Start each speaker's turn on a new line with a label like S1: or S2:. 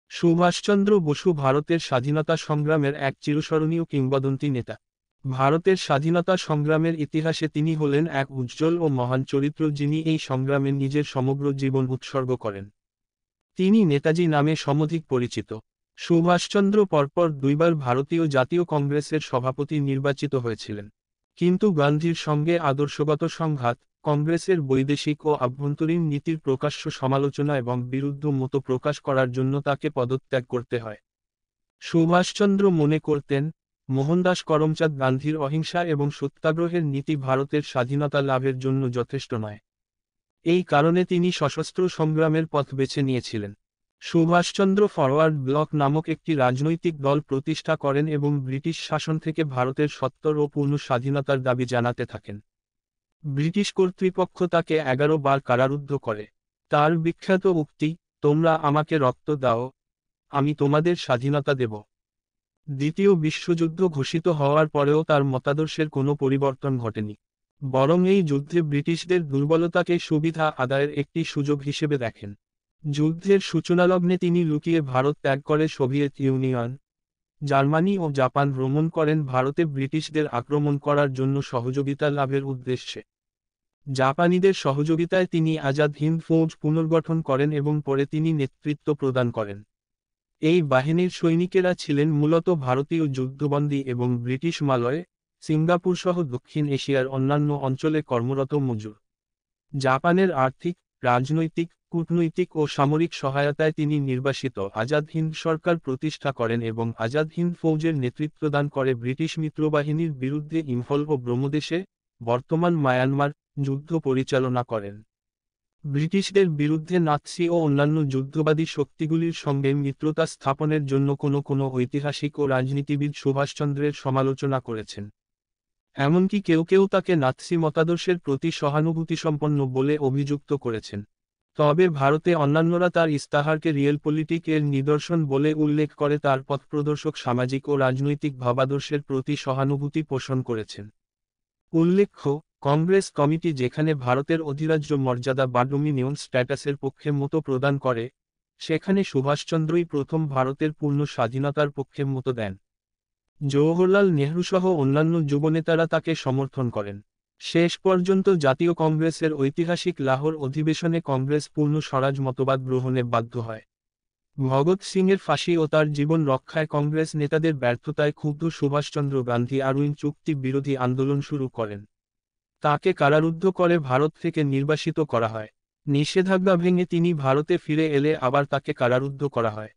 S1: সুভাষচন্দ্র বসু ভারতের স্বাধীনতা সংগ্রামের এক চিরস্মরণীয় কিংবদন্তি নেতা। ভারতের স্বাধীনতা সংগ্রামের ইতিহাসে তিনি হলেন এক উজ্জ্বল ও মহান চরিত্র, যিনি এই সংগ্রামে নিজের সমগ্র জীবন উৎসর্গ করেন। তিনি নেতাজি নামে সমধিক পরিচিত। সুভাষচন্দ্র পরপর দুইবার ভারতীয় জাতীয় কংগ্রেসের সভাপতি নির্বাচিত হয়েছিলেন। কিন্তু গান্ধীর সঙ্গে আদর্শগত সংঘাত, কংগ্রেসের বৈদেশিক ও আভ্যন্তরীণ নীতির প্রকাশ্য সমালোচনা এবং বিরুদ্ধ মত প্রকাশ করার জন্য তাকে পদত্যাগ করতে হয়। সুভাষচন্দ্র মনে করতেন, মোহনদাস করমচাঁদ গান্ধীর অহিংসা এবং সত্যাগ্রহের নীতি ভারতের স্বাধীনতা লাভের জন্য যথেষ্ট নয়। এই কারণে তিনি সশস্ত্র সংগ্রামের পথ বেছে নিয়েছিলেন। সুভাষচন্দ্র ফরওয়ার্ড ব্লক নামক একটি রাজনৈতিক দল প্রতিষ্ঠা করেন এবং ব্রিটিশ শাসন থেকে ভারতের সত্তর ও পূর্ণ স্বাধীনতার দাবি জানাতে থাকেন। ব্রিটিশ কর্তৃপক্ষ তাকে 11 বার কারারুদ্ধ করে। তার বিখ্যাত উক্তি, "তোমরা আমাকে রক্ত দাও, আমি তোমাদের স্বাধীনতা দেব।" দ্বিতীয় বিশ্বযুদ্ধ ঘোষিত হওয়ার পরেও তার মতাদর্শের কোনো পরিবর্তন ঘটেনি। বরং এই যুদ্ধে ব্রিটিশদের দুর্বলতাকে সুবিধা আদায়ের একটি সুযোগ হিসেবে দেখেন। যুদ্ধের সূচনালগ্নে তিনি লুকিয়ে ভারত ত্যাগ করে সোভিয়েত ইউনিয়ন, জার্মানি ও জাপান ভ্রমণ করেন ভারতে ব্রিটিশদের আক্রমণ করার জন্য সহযোগিতা লাভের উদ্দেশ্যে। জাপানিদের সহযোগিতায় তিনি আজাদ হিন্দ ফৌজ পুনর্গঠন করেন এবং পরে তিনি নেতৃত্ব প্রদান করেন। এই বাহিনীর সৈনিকেরা ছিলেন মূলত ভারতীয় যুদ্ধবন্দী এবং ব্রিটিশ মালয়, সিঙ্গাপুর সহ দক্ষিণ এশিয়ার অন্যান্য অঞ্চলে কর্মরত মজুর। জাপানের আর্থিক, রাজনৈতিক, কূটনৈতিক ও সামরিক সহায়তায় তিনি নির্বাসিত আজাদ হিন্দ সরকার প্রতিষ্ঠা করেন এবং আজাদ হিন্দ ফৌজের নেতৃত্বদান করে ব্রিটিশ মিত্রবাহিনীর বিরুদ্ধে ইম্ফল ও ব্রহ্মদেশে, বর্তমান মায়ানমার, যুদ্ধ পরিচালনা করেন। ব্রিটিশদের বিরুদ্ধে নাৎসি ও অন্যান্য যুদ্ধবাদী শক্তিগুলির সঙ্গে মিত্রতা স্থাপনের জন্য কোনো ঐতিহাসিক ও রাজনীতিবিদ সুভাষচন্দ্রের সমালোচনা করেছেন। এমনকি কেউ কেউ তাকে নাৎসি মতাদর্শের প্রতি সহানুভূতিসম্পন্ন বলে অভিযুক্ত করেছেন। তবে ভারতে অন্যান্যরা তার ইস্তাহারকে রিয়েলপলিটিক এর নিদর্শন বলে উল্লেখ করে তার পথপ্রদর্শক সামাজিক ও রাজনৈতিক ভাবাদর্শের প্রতি সহানুভূতি পোষণ করেছেন। উল্লেখ্য, কংগ্রেস কমিটি যেখানে ভারতের অধিরাজ্য মর্যাদা বা ডোমিনিয়ন স্ট্যাটাসের পক্ষে মত প্রদান করে, সেখানে সুভাষচন্দ্রই প্রথম ভারতের পূর্ণ স্বাধীনতার পক্ষে মত দেন। জওহরলাল নেহরুসহ অন্যান্য যুবনেতারা তাকে সমর্থন করেন। শেষ পর্যন্ত জাতীয় কংগ্রেসের ঐতিহাসিক লাহোর অধিবেশনে কংগ্রেস পূর্ণ স্বরাজ মতবাদ গ্রহণে বাধ্য হয়। ভগৎ সিংয়ের ফাঁসি ও তার জীবন রক্ষায় কংগ্রেস নেতাদের ব্যর্থতায় ক্ষুব্ধ সুভাষচন্দ্র গান্ধী আরউইন চুক্তি বিরোধী আন্দোলন শুরু করেন। তাকে কারারুদ্ধ করে ভারত থেকে নির্বাসিত করা হয়। নিষেধাজ্ঞা ভেঙে তিনি ভারতে ফিরে এলে আবার তাকে কারারুদ্ধ করা হয়।